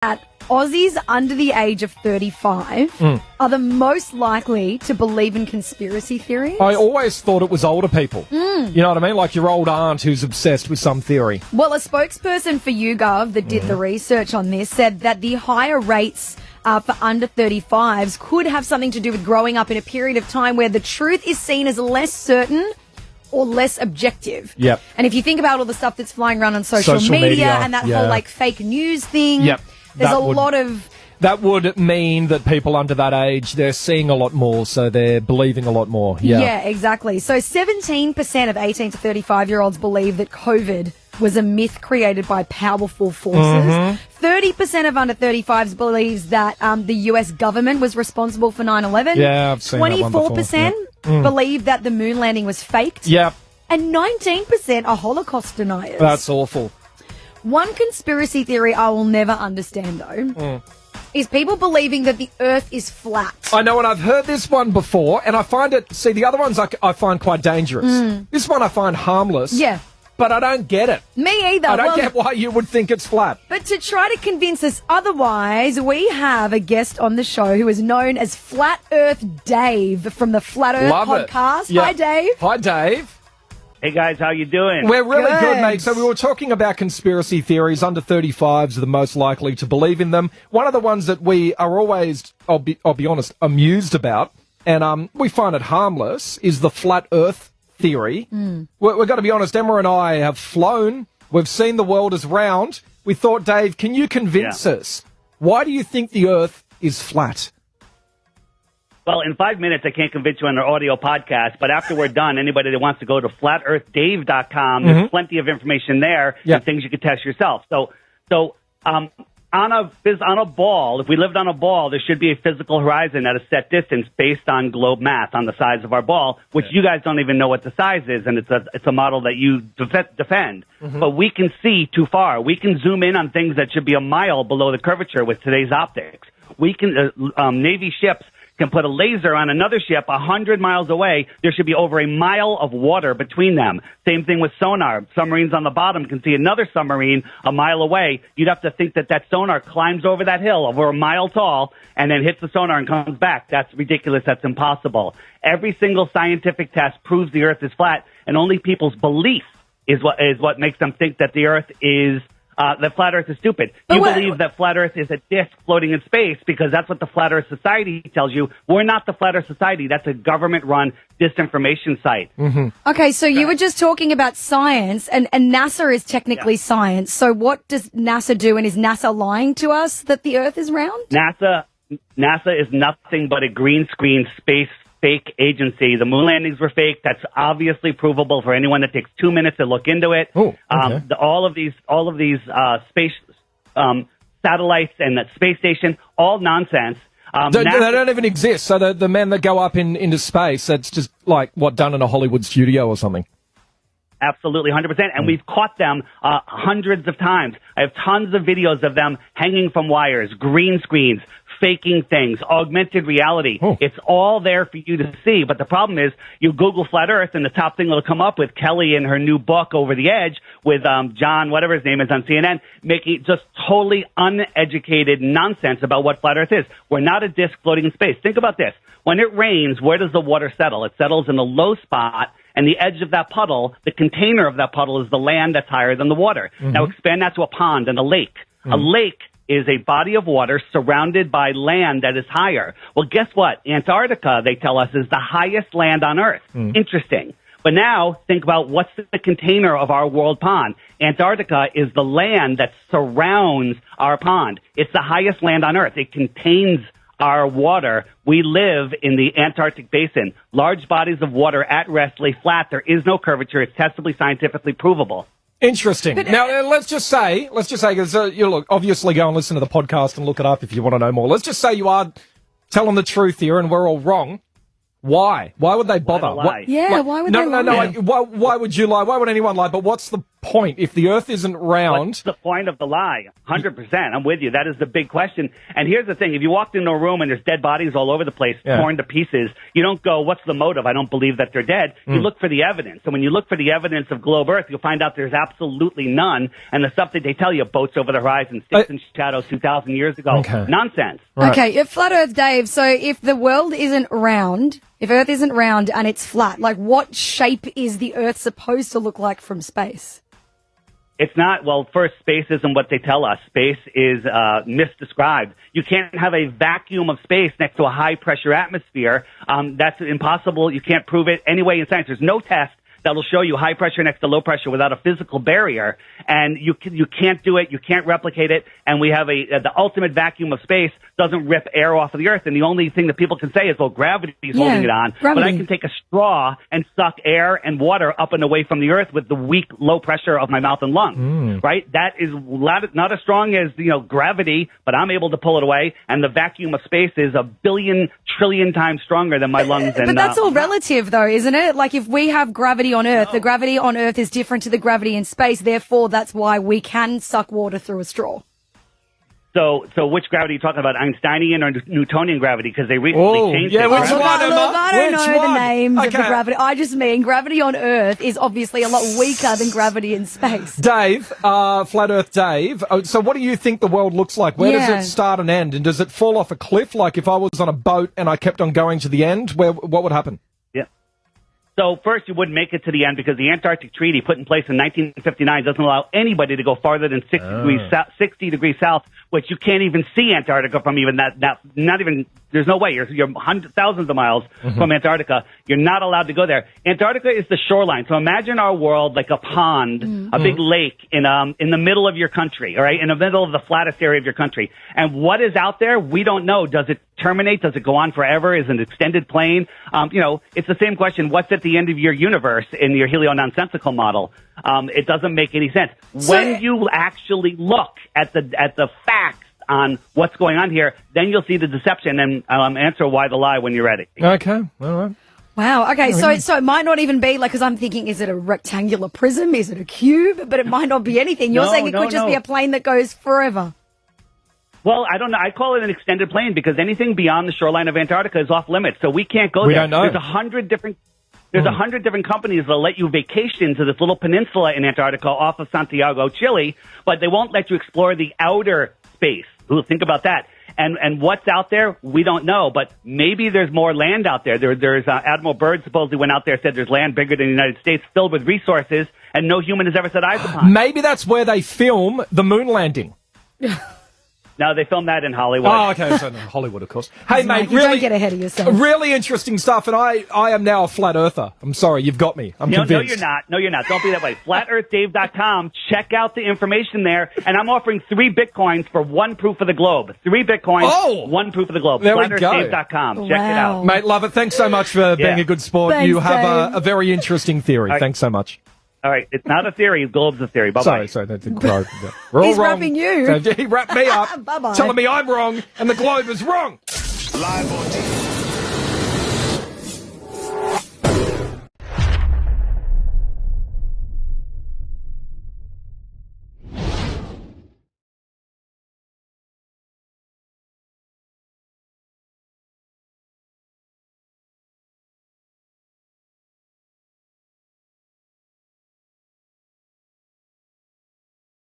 that Aussies under the age of 35 are the most likely to believe in conspiracy theories? I always thought it was older people. You know what I mean? Like your old aunt who's obsessed with some theory. Well, a spokesperson for YouGov that did the research on this said that the higher rates for under 35s could have something to do with growing up in a period of time where the truth is seen as less certain or less objective. Yep. And if you think about all the stuff that's flying around on social media and that whole like fake news thing, there's a lot of... That would mean that people under that age, they're seeing a lot more, so they're believing a lot more. Yeah, exactly. So 17% of 18 to 35-year-olds believe that COVID was a myth created by powerful forces. 30% of under 35s believes that the US government was responsible for 9/11. Yeah, I've seen 24% believe that the moon landing was faked. Yep. And 19% are Holocaust deniers. That's awful. One conspiracy theory I will never understand, though, is people believing that the Earth is flat. I know, and I've heard this one before, and I find it... See, the other ones I find quite dangerous. This one I find harmless. Yeah. But I don't get it. Me either. I don't get why you would think it's flat. But to try to convince us otherwise, we have a guest on the show who is known as Flat Earth Dave from the Flat Earth podcast. Yep. Hi, Dave. Hi, Dave. Hey, guys, how you doing? We're really good, mate. So we were talking about conspiracy theories. Under 35s are the most likely to believe in them. One of the ones that we are always, I'll be honest, amused about, and we find it harmless, is the Flat Earth theory. We've got to be honest, Emma and I have flown. We've seen the world as round. We thought, Dave, can you convince us? Why do you think the Earth is flat? Well, in 5 minutes, I can't convince you on our audio podcast, but after we're done, anybody that wants to go to flatearthdave.com, there's plenty of information there and things you can test yourself. So on a ball, if we lived on a ball, there should be a physical horizon at a set distance based on globe math on the size of our ball, which you guys don't even know what the size is, and it's a model that you defend. But we can see too far. We can zoom in on things that should be a mile below the curvature with today's optics. We can Navy ships can put a laser on another ship 100 miles away. There should be over a mile of water between them. Same thing with sonar. Submarines on the bottom can see another submarine a mile away. You'd have to think that sonar climbs over that hill over a mile tall and then hits the sonar and comes back. That's ridiculous. That's impossible. Every single scientific test proves the Earth is flat, and only people's belief is what makes them think that the Earth is that flat Earth is stupid. You believe that flat Earth is a disc floating in space because that's what the Flat Earth Society tells you. We're not the Flat Earth Society. That's a government-run disinformation site. Okay, so you were just talking about science, and NASA is technically science. So what does NASA do, and is NASA lying to us that the Earth is round? NASA is nothing but a green screen space fake agency. The moon landings were fake. That's obviously provable for anyone that takes 2 minutes to look into it. All of these space satellites and that space station, all nonsense. They don't even exist. So the men that go up into space, that's just like done in a Hollywood studio or something. Absolutely, 100%. And we've caught them hundreds of times. I have tons of videos of them hanging from wires, green screens, faking things, augmented reality. It's all there for you to see. But the problem is you Google Flat Earth and the top thing will come up with Kelly and her new book, Over the Edge, with John, whatever his name is, on CNN, making just totally uneducated nonsense about what Flat Earth is. We're not a disc floating in space. Think about this. When it rains, where does the water settle? It settles in a low spot, and the edge of that puddle, the container of that puddle, is the land that's higher than the water. Now expand that to a pond and a lake. A lake is a body of water surrounded by land that is higher. Well, guess what? Antarctica, they tell us, is the highest land on Earth. Interesting. But now think about what's the container of our world pond. Antarctica is the land that surrounds our pond. It's the highest land on Earth. It contains our water. We live in the Antarctic basin. Large bodies of water at rest lay flat. There is no curvature. It's testably scientifically provable. Interesting. Now, let's just say, because you look, obviously go and listen to the podcast and look it up if you want to know more. Let's just say you are telling the truth here and we're all wrong. Why? Why would they bother? Why why would they lie? Why would you lie? Why would anyone lie? But what's the point? If the Earth isn't round... What's the point of the lie? 100%. I'm with you. That is the big question. And here's the thing. If you walked into a room and there's dead bodies all over the place, torn to pieces, you don't go, what's the motive? I don't believe that they're dead. You look for the evidence. And when you look for the evidence of globe Earth, you'll find out there's absolutely none. And the stuff that they tell you, boats over the horizon, sticks in shadows 2,000 years ago, nonsense. Right. Okay, Flat Earth Dave, so if the world isn't round, if Earth isn't round and it's flat, like what shape is the Earth supposed to look like from space? It's not. Well, first, space isn't what they tell us. Space is misdescribed. You can't have a vacuum of space next to a high-pressure atmosphere. That's impossible. You can't prove it anyway in science. There's no test that'll show you high pressure next to low pressure without a physical barrier, and you can't do it. You can't replicate it. And we have the ultimate vacuum of space doesn't rip air off of the Earth. And the only thing that people can say is, well, gravity is holding it on. Gravity. But I can take a straw and suck air and water up and away from the Earth with the weak, low pressure of my mouth and lungs. Right? That is not as strong as gravity, but I'm able to pull it away. And the vacuum of space is a billion trillion times stronger than my lungs. But that's all relative, though, isn't it? Like if we have gravity on Earth, the gravity on Earth is different to the gravity in space. Therefore, that's why we can suck water through a straw. So which gravity are you talking about? Einsteinian or Newtonian gravity? Because they recently changed it. Which one, I don't know the names of the gravity. I just mean gravity on Earth is obviously a lot weaker than gravity in space. Dave, Flat Earth Dave, so what do you think the world looks like? Where does it start and end? And does it fall off a cliff? Like if I was on a boat and I kept on going to the end, what would happen? So first, you wouldn't make it to the end because the Antarctic Treaty put in place in 1959 doesn't allow anybody to go farther than 60 degrees south, which you can't even see Antarctica from even that not even, there's no way. You're thousands of miles from Antarctica. You're not allowed to go there. Antarctica is the shoreline. So imagine our world like a pond, a big lake in the middle of your country, all right, in the middle of the flattest area of your country. And what is out there, we don't know. Does it terminate? Does it go on forever? Is it an extended plane? It's the same question. What's at the end of your universe in your helio-nonsensical model? It doesn't make any sense. When you actually look at the facts on what's going on here, then you'll see the deception and answer why the lie when you're ready. Okay. All right. Wow. Okay. So it might not even be like, because I'm thinking, is it a rectangular prism? Is it a cube? But it might not be anything. You're saying it could just be a plane that goes forever. Well, I don't know. I call it an extended plane because anything beyond the shoreline of Antarctica is off limits. So we can't go there. We don't know. There's 100 different companies that let you vacation to this little peninsula in Antarctica off of Santiago, Chile, but they won't let you explore the outer space. Ooh, think about that. And what's out there, we don't know, but maybe there's more land out there. There's Admiral Byrd supposedly went out there, said there's land bigger than the United States filled with resources, and no human has ever set eyes upon. Maybe that's where they film the moon landing. No, they filmed that in Hollywood. Oh, okay. So Hollywood, of course. Hey, mate, really, don't get ahead of yourself. Really interesting stuff, and I am now a flat earther. I'm sorry, you've got me. I'm convinced. No, you're not. No, you're not. Don't be that way. FlatEarthDave.com. Check out the information there, and I'm offering 3 Bitcoins for 1 proof of the globe. 3 Bitcoins, 1 proof of the globe. There we go. FlatEarthDave.com. Check it out. Mate, love it. Thanks so much for being a good sport. Thanks, you have a very interesting theory. Thanks so much. All right, it's not a theory. The globe's a theory. Bye-bye. Sorry, that's we're all He's wrong. wrapping you. So he wrapped me up, Bye-bye. telling me I'm wrong and the globe is wrong. Live on